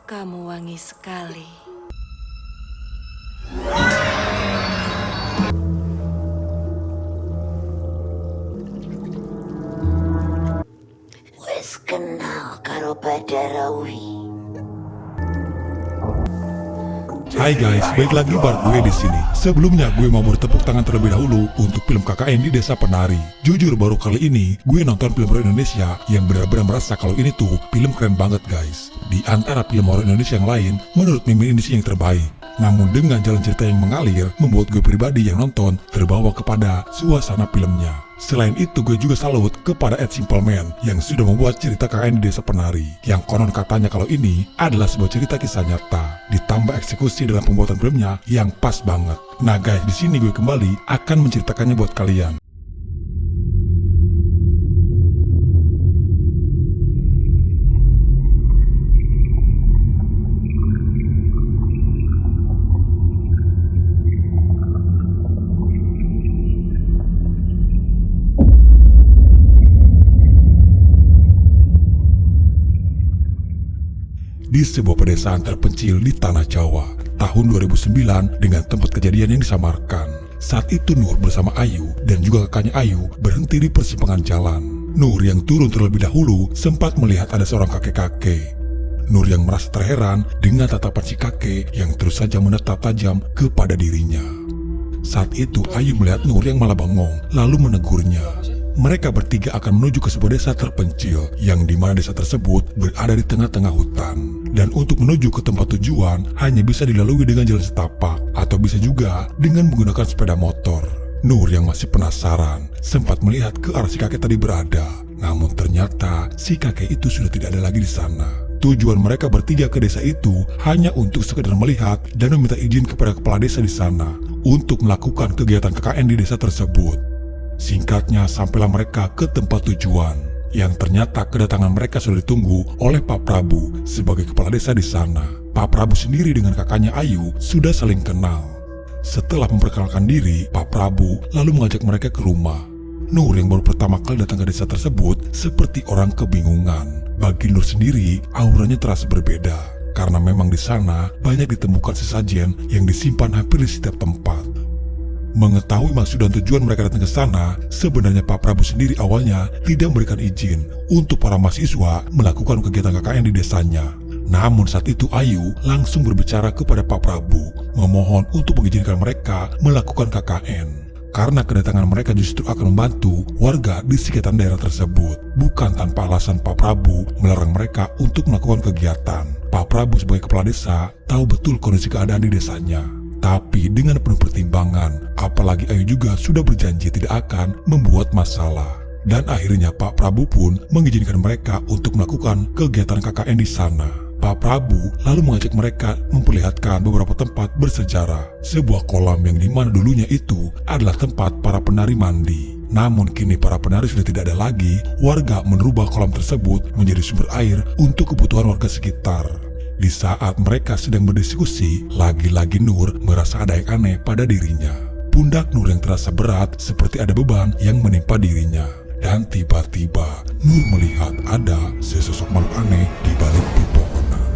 Kamu wangi sekali. Wes kenal karo Badarawi. Hai guys, balik lagi bareng gue di sini. Sebelumnya gue mau bertepuk tangan terlebih dahulu untuk film KKN di Desa Penari. Jujur baru kali ini gue nonton film horor Indonesia yang benar-benar merasa kalau ini tuh film keren banget guys. Di antara film horor Indonesia yang lain, menurut Mimin ini sih yang terbaik. Namun dengan jalan cerita yang mengalir, membuat gue pribadi yang nonton terbawa kepada suasana filmnya. Selain itu gue juga salut kepada Ed Simpleman yang sudah membuat cerita KKN di Desa Penari, yang konon katanya kalau ini adalah sebuah cerita kisah nyata, ditambah eksekusi dalam pembuatan filmnya yang pas banget. Nah guys, di sini gue kembali akan menceritakannya buat kalian. Di sebuah pedesaan terpencil di Tanah Jawa, tahun 2009 dengan tempat kejadian yang disamarkan. Saat itu Nur bersama Ayu dan juga kakaknya Ayu berhenti di persimpangan jalan. Nur yang turun terlebih dahulu sempat melihat ada seorang kakek-kakek. Nur yang merasa terheran dengan tatapan si kakek yang terus saja menatap tajam kepada dirinya. Saat itu Ayu melihat Nur yang malah bengong lalu menegurnya. Mereka bertiga akan menuju ke sebuah desa terpencil yang dimana desa tersebut berada di tengah-tengah hutan. Dan untuk menuju ke tempat tujuan hanya bisa dilalui dengan jalan setapak atau bisa juga dengan menggunakan sepeda motor. Nur yang masih penasaran sempat melihat ke arah si kakek tadi berada. Namun ternyata si kakek itu sudah tidak ada lagi di sana. Tujuan mereka bertiga ke desa itu hanya untuk sekedar melihat dan meminta izin kepada kepala desa di sana untuk melakukan kegiatan KKN di desa tersebut. Singkatnya, sampailah mereka ke tempat tujuan, yang ternyata kedatangan mereka sudah ditunggu oleh Pak Prabu sebagai kepala desa di sana. Pak Prabu sendiri dengan kakaknya Ayu sudah saling kenal. Setelah memperkenalkan diri, Pak Prabu lalu mengajak mereka ke rumah. Nur yang baru pertama kali datang ke desa tersebut seperti orang kebingungan. Bagi Nur sendiri, auranya terasa berbeda, karena memang di sana banyak ditemukan sesajen yang disimpan hampir di setiap tempat. Mengetahui maksud dan tujuan mereka datang ke sana, sebenarnya Pak Prabu sendiri awalnya tidak memberikan izin untuk para mahasiswa melakukan kegiatan KKN di desanya. Namun saat itu Ayu langsung berbicara kepada Pak Prabu, memohon untuk mengizinkan mereka melakukan KKN. Karena kedatangan mereka justru akan membantu warga di sekitar daerah tersebut. Bukan tanpa alasan Pak Prabu melarang mereka untuk melakukan kegiatan. Pak Prabu sebagai kepala desa tahu betul kondisi keadaan di desanya. Tapi dengan penuh pertimbangan, apalagi Ayu juga sudah berjanji tidak akan membuat masalah. Dan akhirnya Pak Prabu pun mengizinkan mereka untuk melakukan kegiatan KKN di sana. Pak Prabu lalu mengajak mereka memperlihatkan beberapa tempat bersejarah. Sebuah kolam yang dimana dulunya itu adalah tempat para penari mandi. Namun kini para penari sudah tidak ada lagi, warga merubah kolam tersebut menjadi sumber air untuk kebutuhan warga sekitar. Di saat mereka sedang berdiskusi, lagi-lagi Nur merasa ada yang aneh pada dirinya. Pundak Nur yang terasa berat seperti ada beban yang menimpa dirinya. Dan tiba-tiba Nur melihat ada sesosok makhluk aneh di balik pepohonan.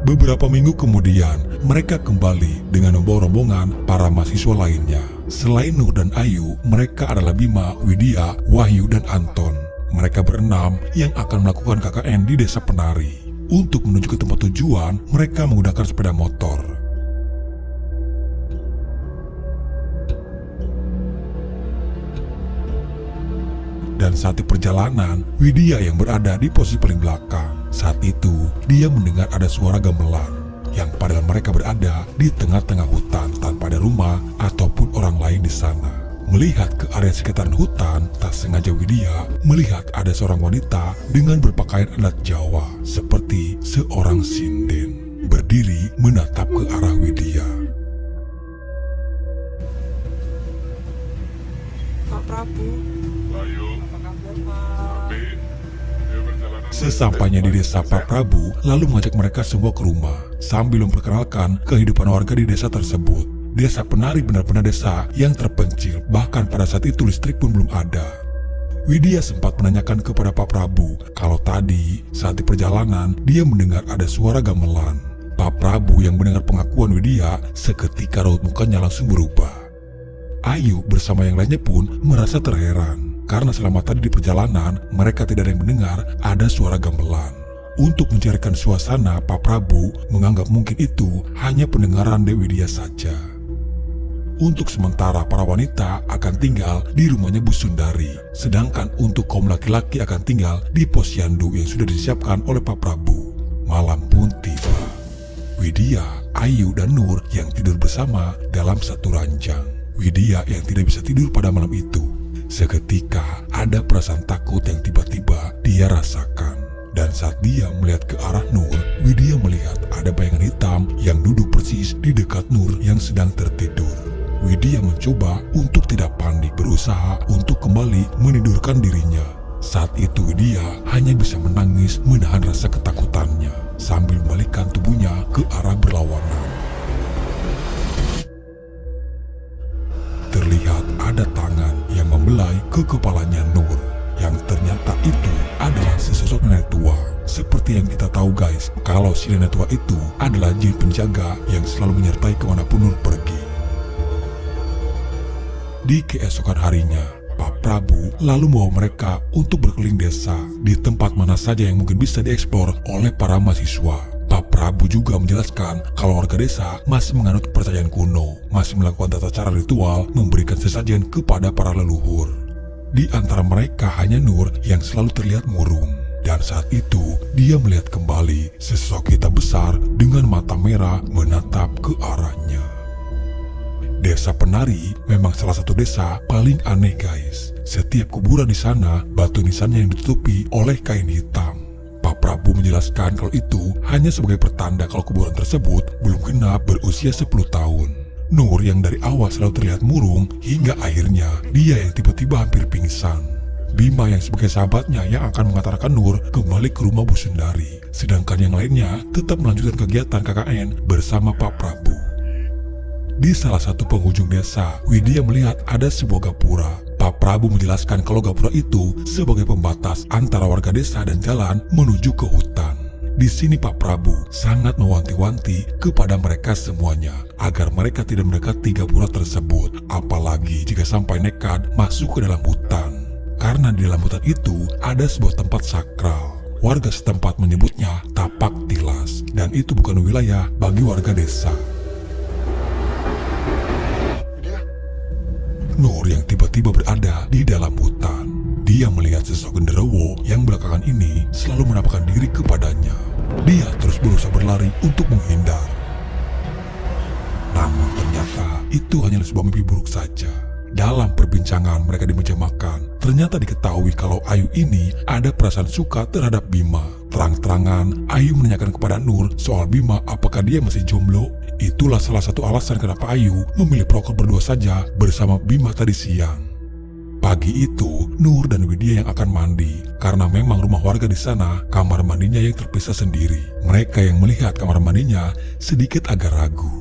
Beberapa minggu kemudian, mereka kembali dengan membawa rombongan para mahasiswa lainnya. Selain Nur dan Ayu, mereka adalah Bima, Widya, Wahyu, dan Anton. Mereka berenam yang akan melakukan KKN di Desa Penari. Untuk menuju ke tempat tujuan, mereka menggunakan sepeda motor. Dan saat di perjalanan, Widya yang berada di posisi paling belakang. Saat itu, dia mendengar ada suara gamelan, yang padahal mereka berada di tengah-tengah hutan tanpa ada rumah ataupun orang lain di sana. Melihat ke area sekitaran hutan, tak sengaja Widya melihat ada seorang wanita dengan berpakaian adat Jawa seperti seorang sinden, berdiri menatap ke arah Widya. Pak Prabu, apa kabar Pak? Sesampainya di desa, Pak Prabu lalu mengajak mereka semua ke rumah sambil memperkenalkan kehidupan warga di desa tersebut. Desa Penari benar-benar desa yang terpencil, bahkan pada saat itu listrik pun belum ada. Widya sempat menanyakan kepada Pak Prabu kalau tadi saat di perjalanan dia mendengar ada suara gamelan. Pak Prabu yang mendengar pengakuan Widya seketika raut mukanya langsung berubah. Ayu bersama yang lainnya pun merasa terheran karena selama tadi di perjalanan mereka tidak ada yang mendengar ada suara gamelan. Untuk mencarikan suasana, Pak Prabu menganggap mungkin itu hanya pendengaran Dewi Widya saja. Untuk sementara para wanita akan tinggal di rumahnya Bu Sundari, sedangkan untuk kaum laki-laki akan tinggal di posyandu yang sudah disiapkan oleh Pak Prabu. Malam pun tiba. Widya, Ayu, dan Nur yang tidur bersama dalam satu ranjang. Widya yang tidak bisa tidur pada malam itu. Seketika ada perasaan takut yang tiba-tiba dia rasakan. Dan saat dia melihat ke arah Nur, Widya melihat ada bayangan hitam yang duduk persis di dekat Nur yang sedang tertidur. Widya mencoba untuk tidak panik, berusaha untuk kembali menidurkan dirinya. Saat itu Widya hanya bisa menangis menahan rasa ketakutannya sambil membalikkan tubuhnya ke arah berlawanan. Terlihat ada tangan yang membelai ke kepalanya Nur, yang ternyata itu adalah sesosok nenek tua. Seperti yang kita tahu guys, kalau si nenek tua itu adalah jin penjaga yang selalu menyertai kemanapun Nur pergi. Di keesokan harinya, Pak Prabu lalu membawa mereka untuk berkeliling desa di tempat mana saja yang mungkin bisa dieksplor oleh para mahasiswa. Pak Prabu juga menjelaskan kalau warga desa masih menganut kepercayaan kuno, masih melakukan tata cara ritual memberikan sesajen kepada para leluhur. Di antara mereka hanya Nur yang selalu terlihat murung. Dan saat itu, dia melihat kembali sesosok hitam besar dengan mata merah menatap ke arahnya. Desa Penari memang salah satu desa paling aneh guys. Setiap kuburan di sana, batu nisannya yang ditutupi oleh kain hitam. Pak Prabu menjelaskan kalau itu hanya sebagai pertanda kalau kuburan tersebut belum genap berusia 10 tahun. Nur yang dari awal selalu terlihat murung hingga akhirnya dia yang tiba-tiba hampir pingsan. Bima yang sebagai sahabatnya yang akan mengantarkan Nur kembali ke rumah Bu Sundari. Sedangkan yang lainnya tetap melanjutkan kegiatan KKN bersama Pak Prabu. Di salah satu penghujung desa, Widya melihat ada sebuah gapura. Pak Prabu menjelaskan kalau gapura itu sebagai pembatas antara warga desa dan jalan menuju ke hutan. Di sini Pak Prabu sangat mewanti-wanti kepada mereka semuanya agar mereka tidak mendekati gapura tersebut, apalagi jika sampai nekat masuk ke dalam hutan. Karena di dalam hutan itu ada sebuah tempat sakral. Warga setempat menyebutnya Tapak Tilas, dan itu bukan wilayah bagi warga desa. Nur yang tiba-tiba berada di dalam hutan. Dia melihat sosok genderuwo yang belakangan ini selalu menampakkan diri kepadanya. Dia terus berusaha berlari untuk menghindar. Namun ternyata itu hanyalah sebuah mimpi buruk saja. Dalam perbincangan mereka di meja makan, ternyata diketahui kalau Ayu ini ada perasaan suka terhadap Bima. Terang-terangan, Ayu menanyakan kepada Nur soal Bima apakah dia masih jomblo. Itulah salah satu alasan kenapa Ayu memilih proker berdua saja bersama Bima tadi siang. Pagi itu, Nur dan Widya yang akan mandi, karena memang rumah warga di sana, kamar mandinya yang terpisah sendiri. Mereka yang melihat kamar mandinya sedikit agak ragu.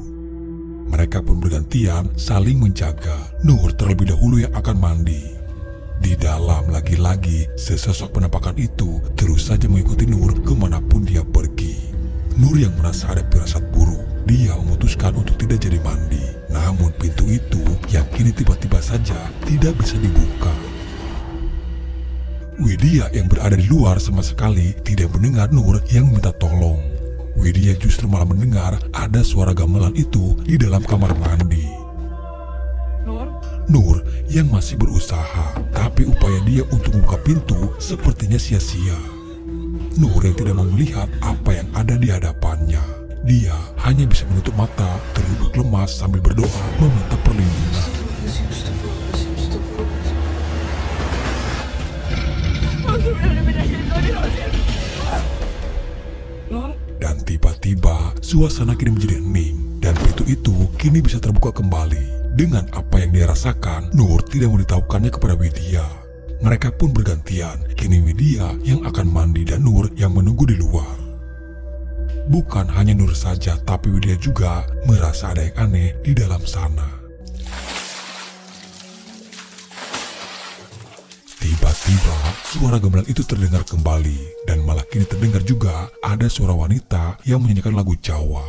Mereka pun bergantian saling menjaga. Nur terlebih dahulu yang akan mandi. Di dalam lagi-lagi, sesosok penampakan itu terus saja mengikuti Nur kemanapun dia pergi. Nur yang merasa ada firasat buruk, dia memutuskan untuk tidak jadi mandi. Namun pintu itu yang kini tiba-tiba saja tidak bisa dibuka. Widya yang berada di luar sama sekali tidak mendengar Nur yang meminta tolong. Widya justru malah mendengar ada suara gamelan itu di dalam kamar mandi. Nur yang masih berusaha, tapi upaya dia untuk membuka pintu sepertinya sia-sia. Nur yang tidak mau melihat apa yang ada di hadapannya. Dia hanya bisa menutup mata, terduduk lemas sambil berdoa meminta perlindungan. Dan tiba-tiba suasana kini menjadi hening dan pintu itu kini bisa terbuka kembali. Dengan apa yang dia rasakan, Nur tidak memberitahukannya kepada Widya. Mereka pun bergantian, kini Widya yang akan mandi dan Nur yang menunggu di luar. Bukan hanya Nur saja, tapi Widya juga merasa ada yang aneh di dalam sana. Tiba-tiba suara gamelan itu terdengar kembali, dan malah kini terdengar juga ada suara wanita yang menyanyikan lagu Jawa.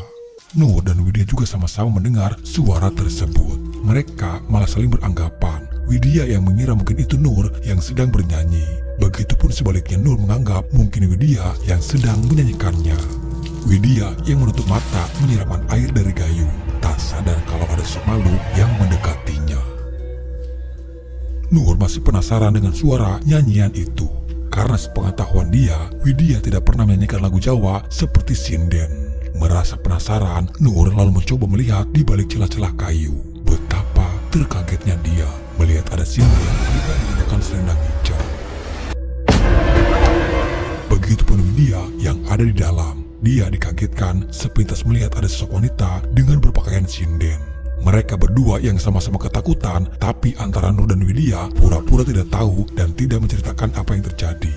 Nur dan Widya juga sama-sama mendengar suara tersebut. Mereka malah saling beranggapan Widya yang mengira mungkin itu Nur yang sedang bernyanyi. Begitupun sebaliknya Nur menganggap mungkin Widya yang sedang menyanyikannya. Widya yang menutup mata menyiramkan air dari gayung, tak sadar kalau ada sosok makhluk yang mendekatinya. Nur masih penasaran dengan suara nyanyian itu. Karena sepengetahuan dia, Widya tidak pernah menyanyikan lagu Jawa seperti sinden. Merasa penasaran, Nur lalu mencoba melihat di balik celah-celah kayu. Betapa terkagetnya dia melihat ada sinden yang menggunakan selendang hijau. Begitupun Widya yang ada di dalam. Dia dikagetkan sepintas melihat ada sosok wanita dengan berpakaian sinden. Mereka berdua yang sama-sama ketakutan, tapi antara Nur dan Widya pura-pura tidak tahu dan tidak menceritakan apa yang terjadi.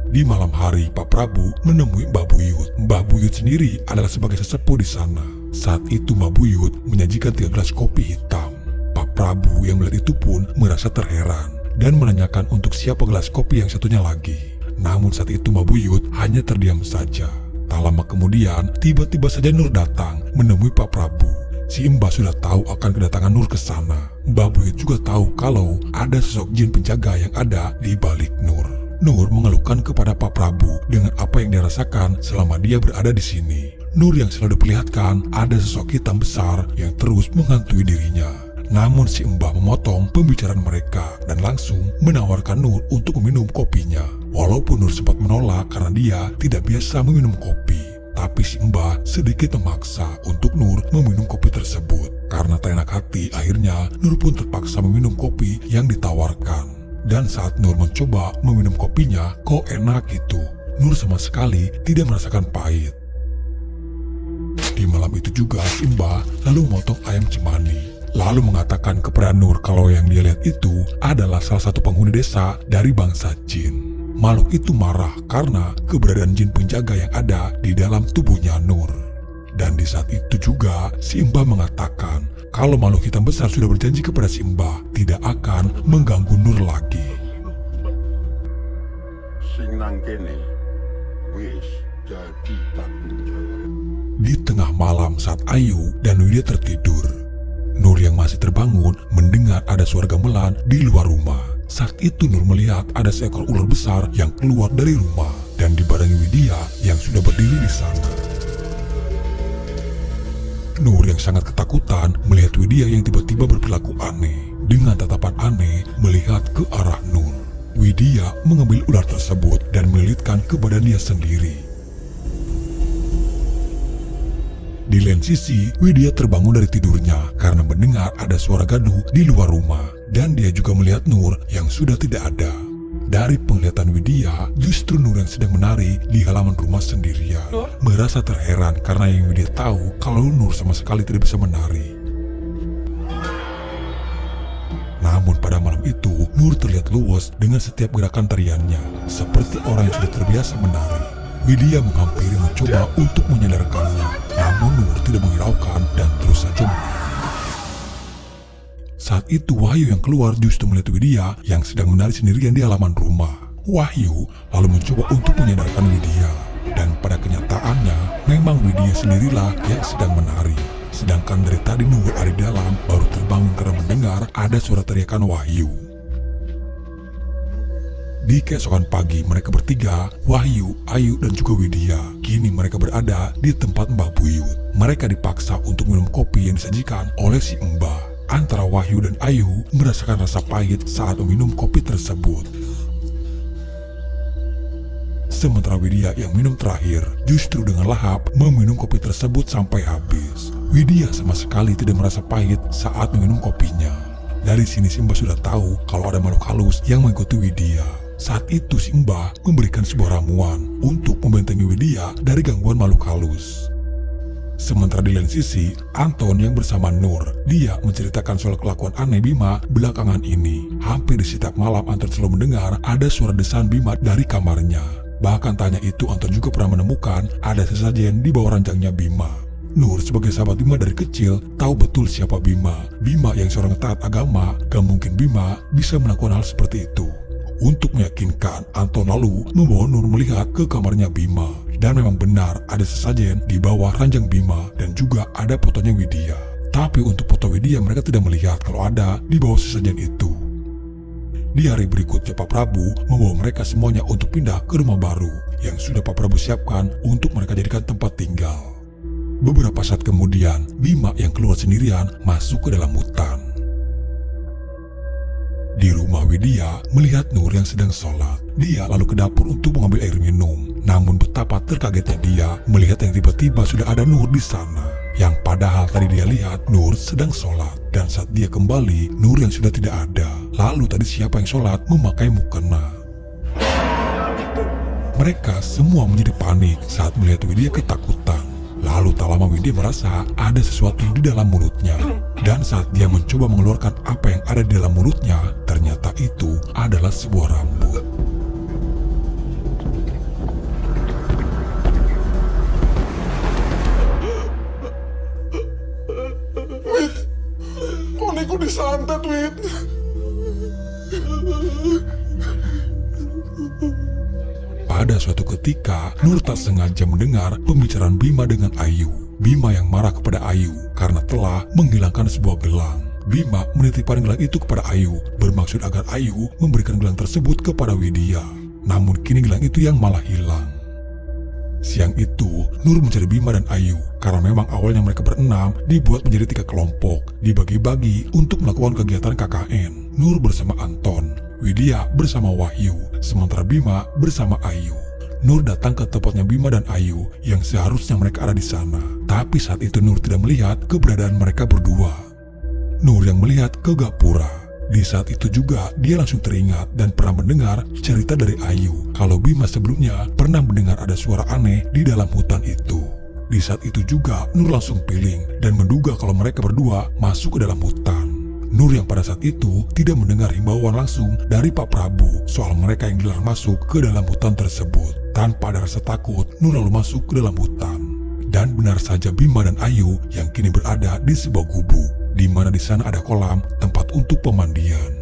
Di malam hari, Pak Prabu menemui Mbah Buyut. Mbah Buyut sendiri adalah sebagai sesepuh di sana. Saat itu Mbah Buyut menyajikan 3 gelas kopi hitam. Pak Prabu yang melihat itu pun merasa terheran dan menanyakan untuk siapa gelas kopi yang satunya lagi. Namun saat itu Mbah Buyut hanya terdiam saja. Tak lama kemudian, tiba-tiba saja Nur datang menemui Pak Prabu. Si Mbah sudah tahu akan kedatangan Nur ke sana. Mbah Buyut juga tahu kalau ada sosok jin penjaga yang ada di balik Nur. Nur mengeluhkan kepada Pak Prabu dengan apa yang dia rasakan selama dia berada di sini. Nur yang selalu diperlihatkan ada sosok hitam besar yang terus menghantui dirinya. Namun si Mbah memotong pembicaraan mereka dan langsung menawarkan Nur untuk meminum kopinya. Walaupun Nur sempat menolak karena dia tidak biasa meminum kopi. Tapi si Mbah sedikit memaksa untuk Nur meminum kopi tersebut. Karena tak enak hati, akhirnya Nur pun terpaksa meminum kopi yang ditawarkan. Dan saat Nur mencoba meminum kopinya, kok enak gitu. Nur sama sekali tidak merasakan pahit. Di malam itu juga si Mbah lalu memotong ayam cemani. Lalu mengatakan kepada Nur kalau yang dia lihat itu adalah salah satu penghuni desa dari bangsa jin. Makhluk itu marah karena keberadaan jin penjaga yang ada di dalam tubuhnya Nur. Dan di saat itu juga si Mbah mengatakan kalau makhluk hitam besar sudah berjanji kepada si Mbah tidak akan mengganggu Nur lagi. Sing nang kene wis jadi tanggung jawab. Di tengah malam saat Ayu dan Widya tertidur, Nur yang masih terbangun mendengar ada suara gamelan di luar rumah. Saat itu Nur melihat ada seekor ular besar yang keluar dari rumah dan dibarengi Widya yang sudah berdiri di sana. Nur yang sangat ketakutan melihat Widya yang tiba-tiba berperilaku aneh. Dengan tatapan aneh melihat ke arah Nur. Widya mengambil ular tersebut dan melilitkan ke badannya sendiri. Di lain sisi, Widya terbangun dari tidurnya karena mendengar ada suara gaduh di luar rumah. Dan dia juga melihat Nur yang sudah tidak ada. Dari penglihatan Widya, justru Nur yang sedang menari di halaman rumah sendirian. Merasa terheran karena yang Widya tahu kalau Nur sama sekali tidak bisa menari. Namun pada malam itu, Nur terlihat luwes dengan setiap gerakan tariannya, seperti orang yang sudah terbiasa menari. Widya menghampiri mencoba untuk menyadarkannya, namun Nur tidak menghiraukan dan terus saja menari. Saat itu Wahyu yang keluar justru melihat Widya yang sedang menari sendirian di halaman rumah. Wahyu lalu mencoba untuk menyadarkan Widya. Dan pada kenyataannya memang Widya sendirilah yang sedang menari. Sedangkan dari tadi Nur ada di dalam baru terbangun karena mendengar ada suara teriakan Wahyu. Di keesokan pagi mereka bertiga, Wahyu, Ayu dan juga Widya, kini mereka berada di tempat Mbah Buyut. Mereka dipaksa untuk minum kopi yang disajikan oleh si Mbah. Antara Wahyu dan Ayu merasakan rasa pahit saat meminum kopi tersebut. Sementara Widya yang minum terakhir justru dengan lahap meminum kopi tersebut sampai habis. Widya sama sekali tidak merasa pahit saat meminum kopinya. Dari sini si Mbah sudah tahu kalau ada makhluk halus yang mengikuti Widya. Saat itu si Mbah memberikan sebuah ramuan untuk membentengi Widya dari gangguan makhluk halus. Sementara di lain sisi, Anton yang bersama Nur, dia menceritakan soal kelakuan aneh Bima belakangan ini. Hampir di setiap malam Anton selalu mendengar ada suara desahan Bima dari kamarnya. Bahkan tanya itu Anton juga pernah menemukan ada sesajen di bawah ranjangnya Bima. Nur sebagai sahabat Bima dari kecil tahu betul siapa Bima. Bima yang seorang taat agama, gak mungkin Bima bisa melakukan hal seperti itu. Untuk meyakinkan, Anton lalu membawa Nur melihat ke kamarnya Bima. Dan memang benar ada sesajen di bawah ranjang Bima dan juga ada fotonya Widya. Tapi untuk foto Widya mereka tidak melihat kalau ada di bawah sesajen itu. Di hari berikutnya Pak Prabu membawa mereka semuanya untuk pindah ke rumah baru yang sudah Pak Prabu siapkan untuk mereka jadikan tempat tinggal. Beberapa saat kemudian, Bima yang keluar sendirian masuk ke dalam hutan. Di rumah Widya melihat Nur yang sedang sholat. Dia lalu ke dapur untuk mengambil air minum. Namun betapa terkagetnya dia melihat yang tiba-tiba sudah ada Nur di sana. Yang padahal tadi dia lihat Nur sedang sholat. Dan saat dia kembali, Nur yang sudah tidak ada. Lalu tadi siapa yang sholat memakai mukena. Mereka semua menjadi panik saat melihat Widya ketakutan. Lalu tak lama Widya merasa ada sesuatu di dalam mulutnya. Dan saat dia mencoba mengeluarkan apa yang ada di dalam mulutnya, ternyata itu adalah sebuah rambut. Wid, koniku disantet, Wid. Pada suatu ketika, Nur tak sengaja mendengar pembicaraan Bima dengan Ayu. Bima yang marah kepada Ayu karena telah menghilangkan sebuah gelang. Bima menitipkan gelang itu kepada Ayu, bermaksud agar Ayu memberikan gelang tersebut kepada Widya. Namun kini gelang itu yang malah hilang. Siang itu, Nur mencari Bima dan Ayu karena memang awalnya mereka berenam dibuat menjadi 3 kelompok, dibagi-bagi untuk melakukan kegiatan KKN. Nur bersama Anton, Widya bersama Wahyu, sementara Bima bersama Ayu. Nur datang ke tempatnya Bima dan Ayu yang seharusnya mereka ada di sana. Tapi saat itu Nur tidak melihat keberadaan mereka berdua. Nur yang melihat ke gapura. Di saat itu juga dia langsung teringat dan pernah mendengar cerita dari Ayu kalau Bima sebelumnya pernah mendengar ada suara aneh di dalam hutan itu. Di saat itu juga Nur langsung piling dan menduga kalau mereka berdua masuk ke dalam hutan. Nur yang pada saat itu tidak mendengar himbauan langsung dari Pak Prabu soal mereka yang dilarang masuk ke dalam hutan tersebut. Tanpa ada rasa takut, Nur lalu masuk ke dalam hutan. Dan benar saja Bima dan Ayu yang kini berada di sebuah gubuk, di mana di sana ada kolam tempat untuk pemandian.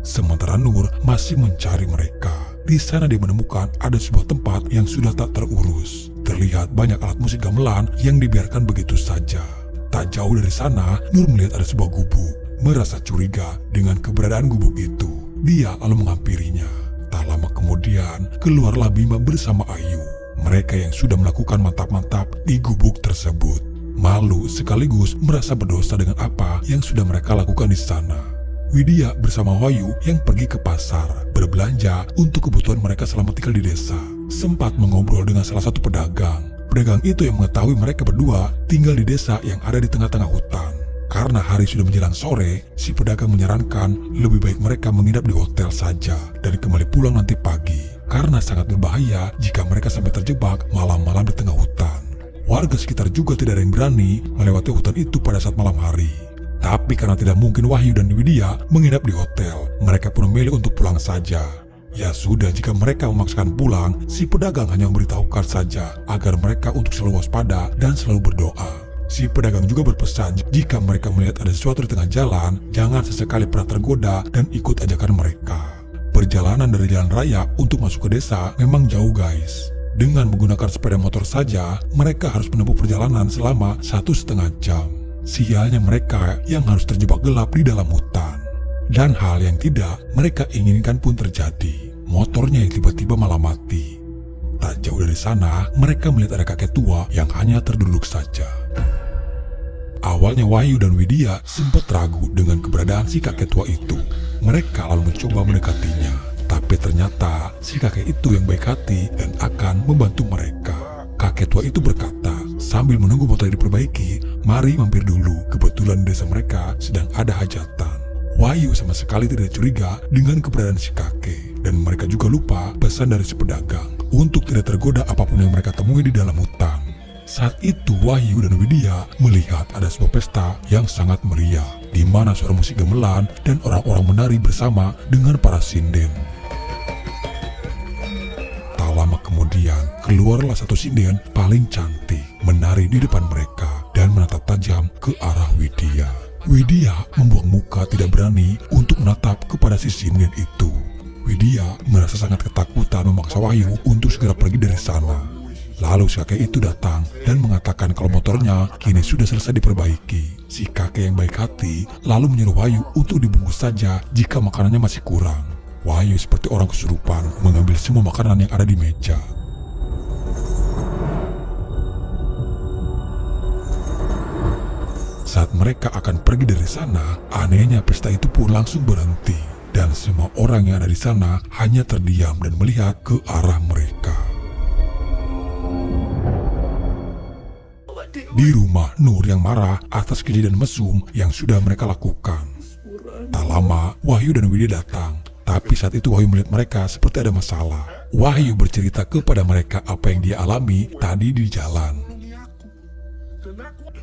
Sementara Nur masih mencari mereka. Di sana dia menemukan ada sebuah tempat yang sudah tak terurus. Terlihat banyak alat musik gamelan yang dibiarkan begitu saja. Tak jauh dari sana, Nur melihat ada sebuah gubuk. Merasa curiga dengan keberadaan gubuk itu, dia lalu menghampirinya. Tak lama kemudian, keluarlah Bima bersama Ayu. Mereka yang sudah melakukan mantap-mantap di gubuk tersebut. Malu sekaligus merasa berdosa dengan apa yang sudah mereka lakukan di sana. Widya bersama Wahyu yang pergi ke pasar berbelanja untuk kebutuhan mereka selama tinggal di desa. Sempat mengobrol dengan salah satu pedagang. Pedagang itu yang mengetahui mereka berdua tinggal di desa yang ada di tengah-tengah hutan. Karena hari sudah menjelang sore, si pedagang menyarankan lebih baik mereka menginap di hotel saja dan kembali pulang nanti pagi. Karena sangat berbahaya jika mereka sampai terjebak malam-malam di tengah hutan. Warga sekitar juga tidak ada yang berani melewati hutan itu pada saat malam hari. Tapi karena tidak mungkin Wahyu dan Widya menginap di hotel, mereka pun memilih untuk pulang saja. Ya sudah, jika mereka memaksakan pulang, si pedagang hanya memberitahukan saja agar mereka untuk selalu waspada dan selalu berdoa. Si pedagang juga berpesan jika mereka melihat ada sesuatu di tengah jalan, jangan sesekali pernah tergoda dan ikut ajakan mereka. Perjalanan dari jalan raya untuk masuk ke desa memang jauh guys. Dengan menggunakan sepeda motor saja, mereka harus menempuh perjalanan selama 1,5 jam. Sialnya mereka yang harus terjebak gelap di dalam hutan. Dan hal yang tidak mereka inginkan pun terjadi. Motornya yang tiba-tiba malah mati. Tak jauh dari sana, mereka melihat ada kakek tua yang hanya terduduk saja. Awalnya Wahyu dan Widya sempat ragu dengan keberadaan si kakek tua itu. Mereka lalu mencoba mendekatinya. Tapi ternyata si kakek itu yang baik hati dan akan membantu mereka. Kakek tua itu berkata, sambil menunggu motor diperbaiki, mari mampir dulu, kebetulan di desa mereka sedang ada hajatan. Wahyu sama sekali tidak curiga dengan keberadaan si kakek, dan mereka juga lupa pesan dari si pedagang untuk tidak tergoda apapun yang mereka temui di dalam hutan. Saat itu Wahyu dan Widya melihat ada sebuah pesta yang sangat meriah, di mana suara musik gamelan dan orang-orang menari bersama dengan para sinden. Lama kemudian, keluarlah satu sinden paling cantik menari di depan mereka dan menatap tajam ke arah Widya. Widya membuang muka tidak berani untuk menatap kepada si sinden itu. Widya merasa sangat ketakutan memaksa Wahyu untuk segera pergi dari sana. Lalu si kakek itu datang dan mengatakan kalau motornya kini sudah selesai diperbaiki. Si kakek yang baik hati lalu menyuruh Wahyu untuk dibungkus saja jika makanannya masih kurang. Wahyu seperti orang kesurupan mengambil semua makanan yang ada di meja. Saat mereka akan pergi dari sana, anehnya pesta itu pun langsung berhenti. Dan semua orang yang ada di sana hanya terdiam dan melihat ke arah mereka. Di rumah, Nur yang marah atas kejadian mesum yang sudah mereka lakukan. Tak lama, Wahyu dan Widya datang. Tapi saat itu Wahyu melihat mereka seperti ada masalah. Wahyu bercerita kepada mereka apa yang dia alami tadi di jalan.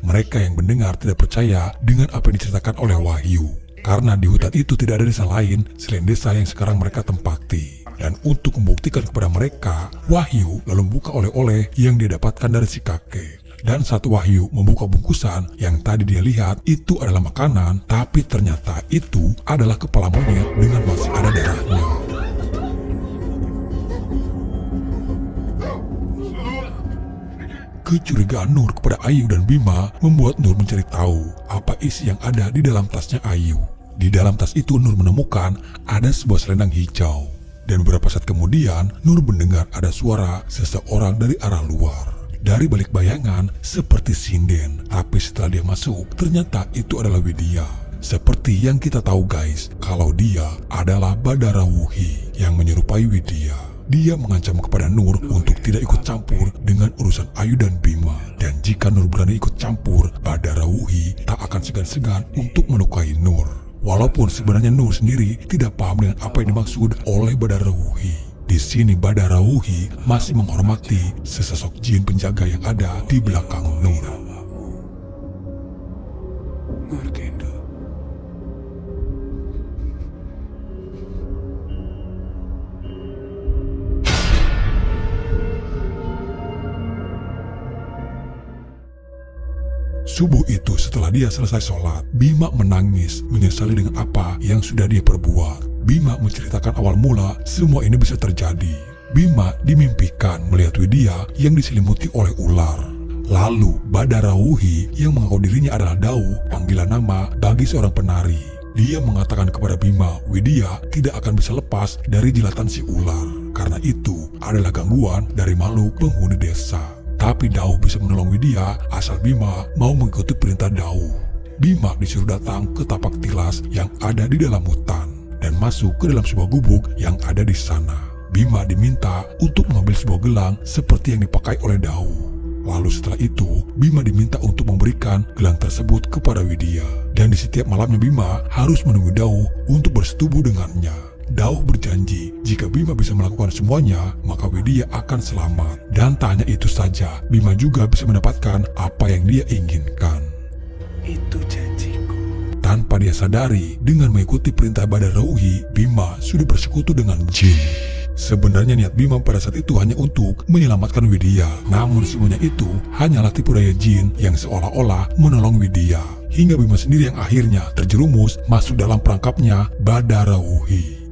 Mereka yang mendengar tidak percaya dengan apa yang diceritakan oleh Wahyu. Karena di hutan itu tidak ada desa lain selain desa yang sekarang mereka tempati. Dan untuk membuktikan kepada mereka, Wahyu lalu membuka oleh-oleh yang dia dapatkan dari si kakek. Dan saat Wahyu membuka bungkusan yang tadi dia lihat itu adalah makanan, tapi ternyata itu adalah kepala monyet dengan masih ada darahnya. Kecurigaan Nur kepada Ayu dan Bima membuat Nur mencari tahu apa isi yang ada di dalam tasnya Ayu. Di dalam tas itu Nur menemukan ada sebuah selendang hijau. Dan beberapa saat kemudian Nur mendengar ada suara seseorang dari arah luar. Dari balik bayangan seperti sinden. Tapi setelah dia masuk ternyata itu adalah Widya. Seperti yang kita tahu guys, kalau dia adalah Badara Wuhi yang menyerupai Widya. Dia mengancam kepada Nur untuk tidak ikut campur dengan urusan Ayu dan Bima. Dan jika Nur berani ikut campur, Badara Wuhi tak akan segan-segan untuk melukai Nur. Walaupun sebenarnya Nur sendiri tidak paham dengan apa yang dimaksud oleh Badara Wuhi. Di sini Badara Wuhi masih menghormati sesosok jin penjaga yang ada di belakang Nur. Subuh itu setelah dia selesai sholat, Bima menangis menyesali dengan apa yang sudah dia perbuat. Bima menceritakan awal mula semua ini bisa terjadi. Bima dimimpikan melihat Widya yang diselimuti oleh ular. Lalu Badara Wuhi yang mengaku dirinya adalah Dau, panggilan nama bagi seorang penari. Dia mengatakan kepada Bima, Widya tidak akan bisa lepas dari jilatan si ular. Karena itu adalah gangguan dari makhluk penghuni desa. Tapi Dau bisa menolong Widya asal Bima mau mengikuti perintah Dau. Bima disuruh datang ke tapak tilas yang ada di dalam hutan dan masuk ke dalam sebuah gubuk yang ada di sana. Bima diminta untuk mengambil sebuah gelang seperti yang dipakai oleh Dau. Lalu setelah itu, Bima diminta untuk memberikan gelang tersebut kepada Widya. Dan di setiap malamnya Bima harus menunggu Dau untuk bersetubuh dengannya. Dau berjanji jika Bima bisa melakukan semuanya, maka Widya akan selamat. Dan tak hanya itu saja, Bima juga bisa mendapatkan apa yang dia inginkan. Itu janjiku. Tanpa dia sadari, dengan mengikuti perintah Badara Wuhi, Bima sudah bersekutu dengan jin. Sebenarnya niat Bima pada saat itu hanya untuk menyelamatkan Widya. Namun semuanya itu hanyalah tipu daya jin yang seolah-olah menolong Widya. Hingga Bima sendiri yang akhirnya terjerumus masuk dalam perangkapnya Badara Wuhi.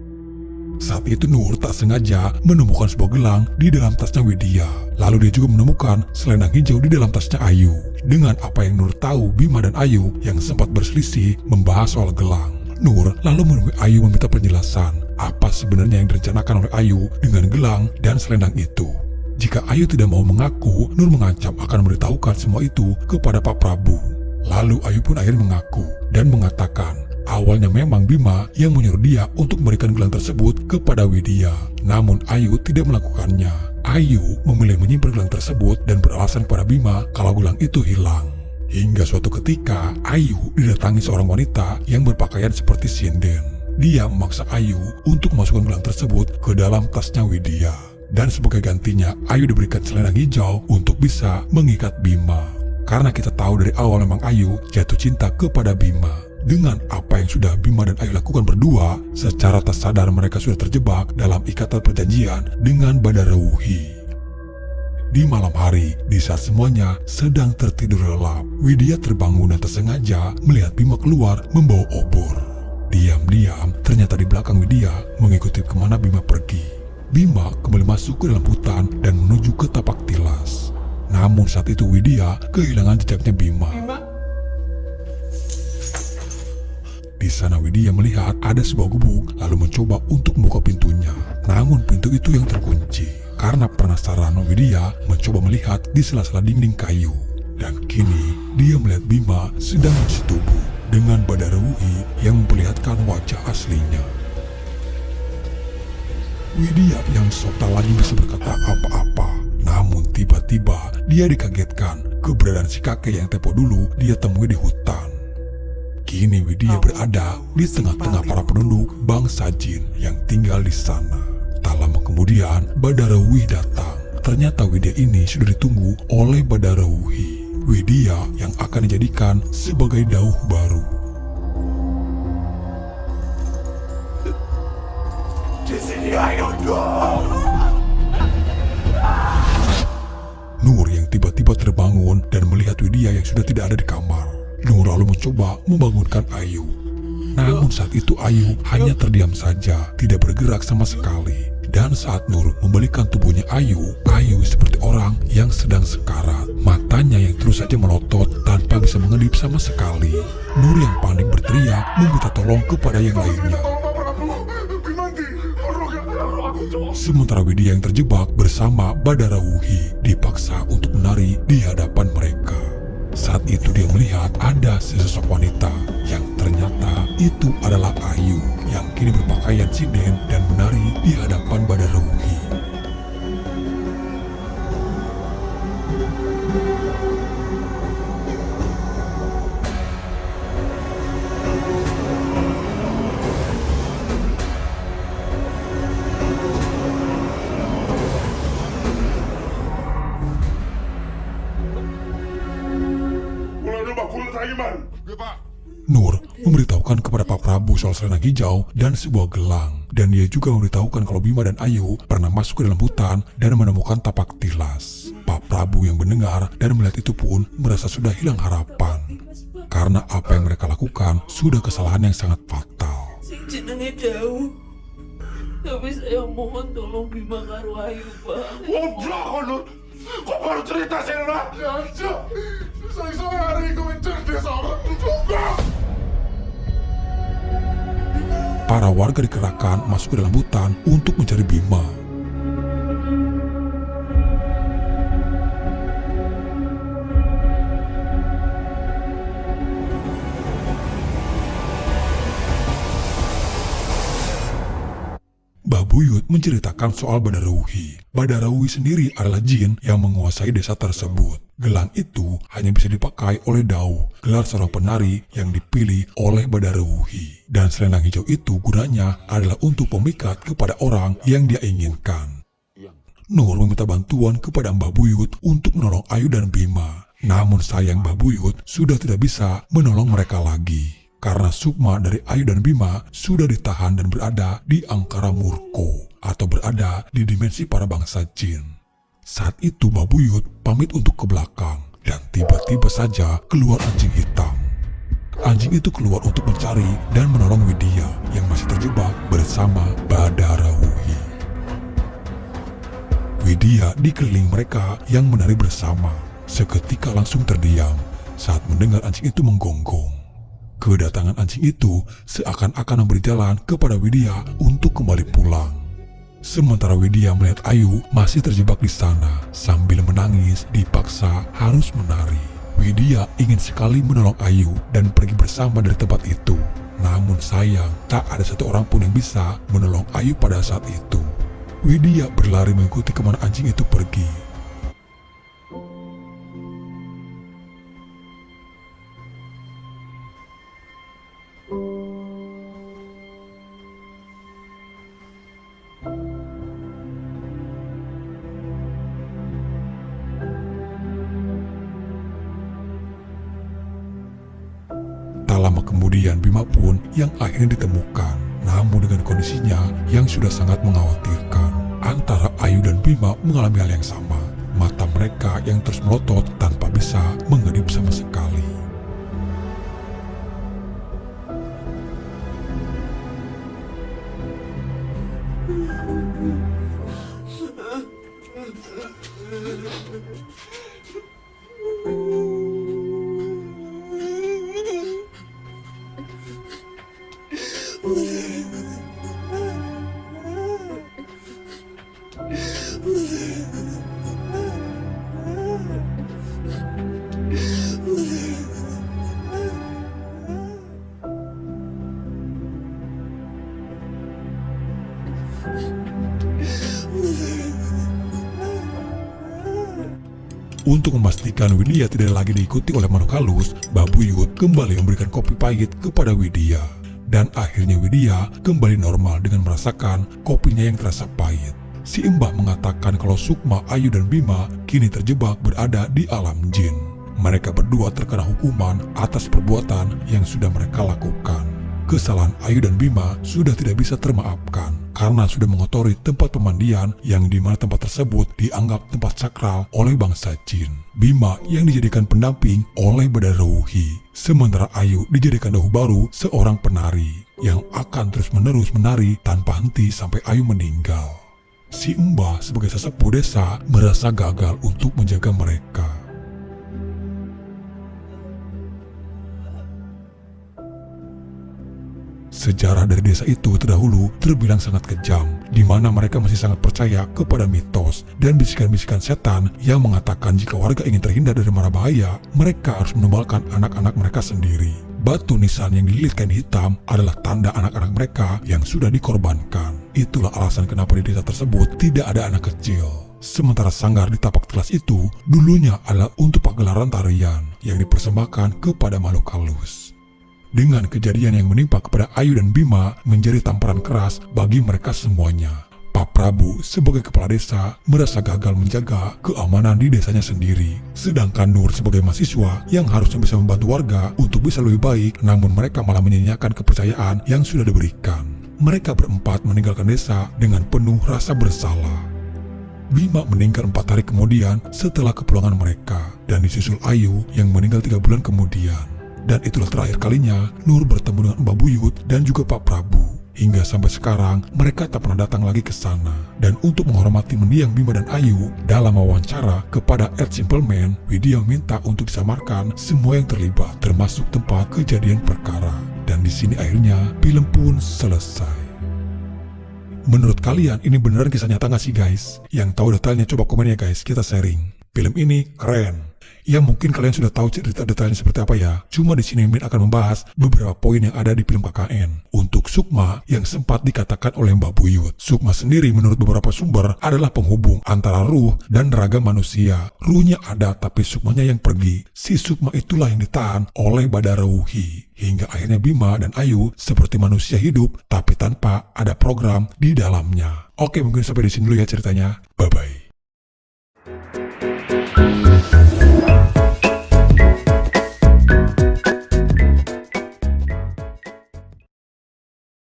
Saat itu Nur tak sengaja menemukan sebuah gelang di dalam tasnya Widya. Lalu dia juga menemukan selendang hijau di dalam tasnya Ayu. Dengan apa yang Nur tahu, Bima dan Ayu yang sempat berselisih membahas soal gelang. Nur lalu menemui Ayu meminta penjelasan apa sebenarnya yang direncanakan oleh Ayu dengan gelang dan selendang itu. Jika Ayu tidak mau mengaku, Nur mengancam akan memberitahukan semua itu kepada Pak Prabu. Lalu Ayu pun akhirnya mengaku dan mengatakan awalnya memang Bima yang menyuruh dia untuk memberikan gelang tersebut kepada Widya. Namun Ayu tidak melakukannya. Ayu memilih menyimpan gelang tersebut dan beralasan kepada Bima kalau gelang itu hilang. Hingga suatu ketika Ayu didatangi seorang wanita yang berpakaian seperti sinden. Dia memaksa Ayu untuk memasukkan gelang tersebut ke dalam tasnya Widya. Dan sebagai gantinya Ayu diberikan selendang hijau untuk bisa mengikat Bima. Karena kita tahu dari awal memang Ayu jatuh cinta kepada Bima. Dengan apa yang sudah Bima dan Ayu lakukan berdua, secara tak sadar mereka sudah terjebak dalam ikatan perjanjian dengan Badara Wuhi. Di malam hari, di saat semuanya sedang tertidur lelap, Widya terbangun dan tersengaja melihat Bima keluar membawa obor. Diam-diam, ternyata di belakang Widya mengikuti kemana Bima pergi. Bima kembali masuk ke dalam hutan dan menuju ke tapak tilas. Namun saat itu Widya kehilangan jejaknya Bima. Di sana Widya melihat ada sebuah gubuk lalu mencoba untuk membuka pintunya. Namun pintu itu yang terkunci. Karena penasaran, Widya mencoba melihat di sela-sela dinding kayu. Dan kini dia melihat Bima sedang mengisi tubuh dengan Badara Wuhi yang memperlihatkan wajah aslinya. Widya yang sok tak lagi bisa berkata apa-apa. Namun tiba-tiba dia dikagetkan keberadaan si kakek yang tempo dulu dia temui di hutan. Kini Widya berada di tengah-tengah para penduduk bangsa jin yang tinggal di sana. Tak lama kemudian, Badara Wuhi datang. Ternyata Widya ini sudah ditunggu oleh Badara Wuhi. Widya yang akan dijadikan sebagai dauh baru. Di sini ayo dong. Nur yang tiba-tiba terbangun dan melihat Widya yang sudah tidak ada di kamar. Nur lalu mencoba membangunkan Ayu. Namun saat itu Ayu hanya terdiam saja, tidak bergerak sama sekali. Dan saat Nur membalikkan tubuhnya Ayu seperti orang yang sedang sekarat. Matanya yang terus saja melotot tanpa bisa mengedip sama sekali. Nur yang panik berteriak meminta tolong kepada yang lainnya. Sementara Widya yang terjebak bersama Badara Wuhi dipaksa untuk menari di hadapan mereka. Saat itu dia melihat ada sesosok wanita yang ternyata itu adalah Ayu yang kini berpakaian sinden dan menari di hadapan Badara Wuhi. Nur memberitahukan kepada Pak Prabu soal selendang hijau dan sebuah gelang. Dan dia juga memberitahukan kalau Bima dan Ayu pernah masuk ke dalam hutan dan menemukan tapak tilas. Pak Prabu yang mendengar dan melihat itu pun merasa sudah hilang harapan. Karena apa yang mereka lakukan sudah kesalahan yang sangat fatal. Sing jenenge jauh. Tapi saya mohon tolong Bima karo Ayu, Pak. Goblok kono. Kok baru cerita sih, Nak? Ya, saya hari itu mencari sama juga. Para warga dikerahkan masuk ke dalam hutan untuk mencari Bima. Buyut menceritakan soal Badara Wuhi. Badara Wuhi sendiri adalah jin yang menguasai desa tersebut. Gelang itu hanya bisa dipakai oleh Dao, gelar seorang penari yang dipilih oleh Badara Wuhi. Dan selendang hijau itu gunanya adalah untuk pemikat kepada orang yang dia inginkan. Nur meminta bantuan kepada Mbah Buyut untuk menolong Ayu dan Bima. Namun sayang Mbah Buyut sudah tidak bisa menolong mereka lagi. Karena sukma dari Ayu dan Bima sudah ditahan dan berada di Angkara Murko atau berada di dimensi para bangsa jin. Saat itu Mbah Buyut pamit untuk ke belakang dan tiba-tiba saja keluar anjing hitam. Anjing itu keluar untuk mencari dan menolong Widya yang masih terjebak bersama Badara Wuhi. Widya dikeliling mereka yang menari bersama. Seketika langsung terdiam saat mendengar anjing itu menggonggong. Kedatangan anjing itu seakan-akan memberi jalan kepada Widya untuk kembali pulang. Sementara Widya melihat Ayu masih terjebak di sana sambil menangis dipaksa harus menari. Widya ingin sekali menolong Ayu dan pergi bersama dari tempat itu. Namun sayang tak ada satu orang pun yang bisa menolong Ayu pada saat itu. Widya berlari mengikuti kemana anjing itu pergi. Tak lama kemudian Bima pun yang akhirnya ditemukan. Namun dengan kondisinya yang sudah sangat mengkhawatirkan. Antara Ayu dan Bima mengalami hal yang sama. Mata mereka yang terus melotot tanpa bisa mengedip sama sekali. Untuk memastikan Widya tidak lagi diikuti oleh makhluk halus, Mbah Buyut kembali memberikan kopi pahit kepada Widya. Dan akhirnya Widya kembali normal dengan merasakan kopinya yang terasa pahit. Si Mbah mengatakan kalau Sukma, Ayu, dan Bima kini terjebak berada di alam jin. Mereka berdua terkena hukuman atas perbuatan yang sudah mereka lakukan. Kesalahan Ayu dan Bima sudah tidak bisa termaafkan karena sudah mengotori tempat pemandian yang dimana tempat tersebut dianggap tempat sakral oleh bangsa jin. Bima yang dijadikan pendamping oleh Badara Wuhi, sementara Ayu dijadikan dahu baru seorang penari yang akan terus-menerus menari tanpa henti sampai Ayu meninggal. Si Mbah sebagai sesepuh desa merasa gagal untuk menjaga mereka. Sejarah dari desa itu terdahulu terbilang sangat kejam, di mana mereka masih sangat percaya kepada mitos dan bisikan-bisikan setan yang mengatakan jika warga ingin terhindar dari mara bahaya, mereka harus menumbalkan anak-anak mereka sendiri. Batu nisan yang dililit kain hitam adalah tanda anak-anak mereka yang sudah dikorbankan. Itulah alasan kenapa di desa tersebut tidak ada anak kecil. Sementara sanggar di tapak telas itu dulunya adalah untuk pagelaran tarian yang dipersembahkan kepada makhluk halus. Dengan kejadian yang menimpa kepada Ayu dan Bima menjadi tamparan keras bagi mereka semuanya. Pak Prabu sebagai kepala desa merasa gagal menjaga keamanan di desanya sendiri. Sedangkan Nur sebagai mahasiswa yang harusnya bisa membantu warga untuk bisa lebih baik, namun mereka malah menyanyiakan kepercayaan yang sudah diberikan. Mereka berempat meninggalkan desa dengan penuh rasa bersalah. Bima meninggal 4 hari kemudian setelah kepulangan mereka, dan disusul Ayu yang meninggal 3 bulan kemudian. Dan itulah terakhir kalinya Nur bertemu dengan Mbah Buyut dan juga Pak Prabu. Hingga sampai sekarang mereka tak pernah datang lagi ke sana. Dan untuk menghormati mendiang Bima dan Ayu, dalam wawancara kepada Ed Simpleman, Widya minta untuk disamarkan semua yang terlibat, termasuk tempat kejadian perkara. Dan di sini akhirnya film pun selesai. Menurut kalian ini beneran kisah nyata gak sih guys? Yang tahu detailnya coba komen ya guys, kita sharing. Film ini keren. Ya mungkin kalian sudah tahu cerita detailnya seperti apa ya. Cuma di sini Min akan membahas beberapa poin yang ada di film KKN. Untuk Sukma yang sempat dikatakan oleh Mbah Buyut. Sukma sendiri menurut beberapa sumber adalah penghubung antara ruh dan raga manusia. Ruhnya ada tapi Sukmanya yang pergi. Si Sukma itulah yang ditahan oleh Badara Wuhi. Hingga akhirnya Bima dan Ayu seperti manusia hidup tapi tanpa ada program di dalamnya. Oke, mungkin sampai di sini dulu ya ceritanya. Bye-bye.